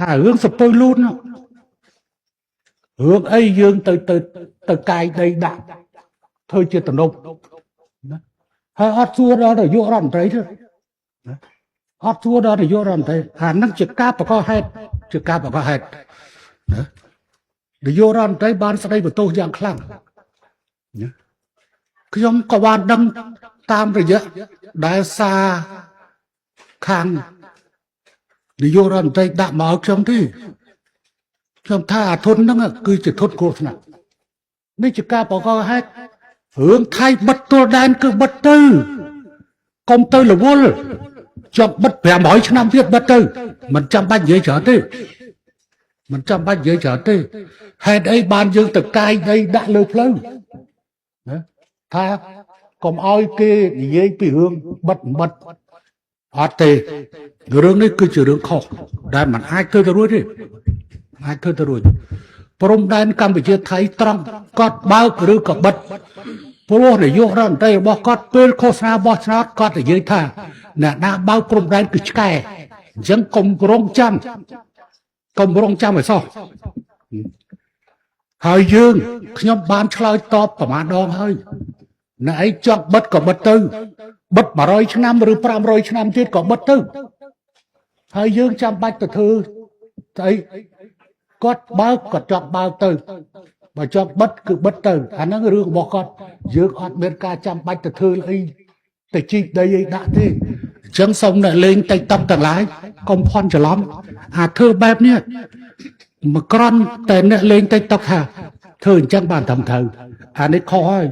hướng sập bôi luôn hướng ấy dương từ cài đây đạn thôi chưa tận đông hót xua đó là vô ròn thấy thôi hót xua đó là vô ròn thấy năng trực cáp và có hết trực cáp và có hết để vô ròn thấy ban sau đây của tôi dạng khănខ្ញុំក៏បានដឹងតាមរយៈដែលសារខាងនយោបាយរដ្ឋមន្ត្រីដាក់មកខ្ញុំទេខ្ញុំថាអាធនហ្នឹងគឺជាធនគ្រោះថ្នាក់នេះជាការបង្កហេតុរឿងថៃបិទទល់ដែនគឺបិទទៅកុំទៅរវល់ជាប់បិទ500ឆ្នាំទៀតបិទទៅមិនចាំបាច់និយាយច្រើនទេមិនចាំបាច់និយាយច្រើនទេហេតុអីបានយើងទៅកាយដីដាក់លើផ្លូវថាកុំឲ្យគេនិយាយពីរឿងបិទអត់ទេរឿងនេះគឺជារឿងខុសដែលមិនអាចធ្វើទៅរួចទេអាចធ្វើទៅរួចព្រំដែនកម្ពុជាថៃត្រង់គាត់បើកឬក៏បិទព្រោះនយោបាយរដ្ឋមន្ត្រីរបស់គាត់ពេលឃោសនាបោះឆ្នោតគាត់និយាយថាអ្នកណាបើកព្រំដែនគឺឆ្កែអញ្ចឹងកុំរងចាំឲ្យសោះហើយយើងខ្ញុំបានឆ្លើយតបប្រមាណដងហើយអ្នកឯងចង់បិទក៏បិទទៅបិទ100ឆ្នាំឬ500ឆ្នាំទៀតក៏បិទទៅហើយយើងចាំបាច់ទៅធ្វើស្អីគាត់បើកក៏ចង់បើកទៅបើចង់បិទគឺបិទទៅអាហ្នឹងរឿងរបស់គាត់យើងអត់មានការចាំបាច់ទៅធ្វើអីទៅជីកដីអីដាក់ទេអញ្ចឹងសូមអ្នកលេង TikTok ទាំងឡាយកុំភ័ន្តច្រឡំអាធ្វើបែបនេះមកក្រន់តែអ្នកលេង TikTok ថាធ្វើអញ្ចឹងបានត្រឹមត្រូវអានេះខុសហើយ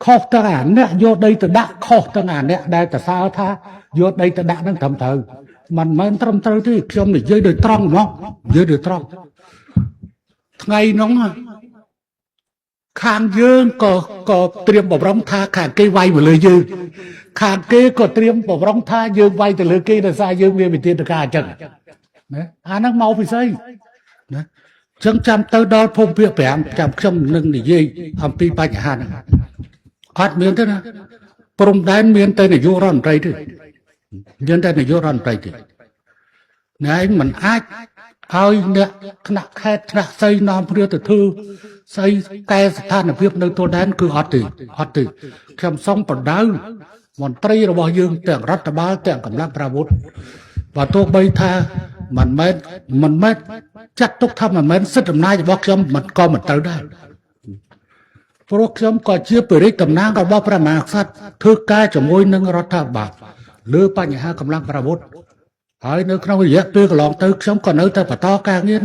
ខុសទាំងអាអ្នកយកដីទៅដាក់ខុសទាំងអាអ្នកដែលតសើថាយកដីទៅដាក់នឹងត្រឹមត្រូវមិនមែនត្រឹមត្រូវទេខ្ញុំនិយាយដោយត្រង់ហ្មងនិយាយដោយត្រង់ថ្ងៃនោះខាងយើងក៏ត្រៀមបម្រុងថាខាងគេវាយមកលើយើងខាងគេក៏ត្រៀមបម្រុងថាយើងវាយទៅលើគេដោយសារយើងមានវិធានការអញ្ចឹងណាអាហ្នឹងមកពីស្អីណាចឹងចាំទៅដល់ភូមិភាគ5ចាំខ្ញុំនឹងនិយាយអំពីបញ្ហាហ្នឹងអត់មានទេណាព្រំដែនមានតែនយោបាយរដ្ឋមន្ត្រីទេមានតែនយោបាយរដ្ឋមន្ត្រីទេណែមិនអាចឲ្យអ្នកថ្នាក់ខេត្តថ្នាក់ស្អីនាំព្រាទៅធ្វើស្អីកែស្ថានភាពនៅទល់ដែនគឺអត់ទេខ្ញុំសូមបណ្ដៅមន្ត្រីរបស់យើងទាំងរដ្ឋបាលទាំងកម្លាំងប្រវត្តិបើទោះបីថាមិនមែនចាត់ទុកថាមិនមែនសិទ្ធិអំណាចរបស់ខ្ញុំមិនក៏មិនត្រូវដែរព្រោះខ្ញុំក៏ជាបរិយាតំណាងរបស់ព្រះមហាក្សត្រធ្វើការជាមួយនឹងរដ្ឋាភិបាលលើបញ្ហាកម្លាំងប្រវត្តិហើយនៅក្នុងរយៈពេលកន្លងទៅខ្ញុំក៏នៅតែបន្តការងារ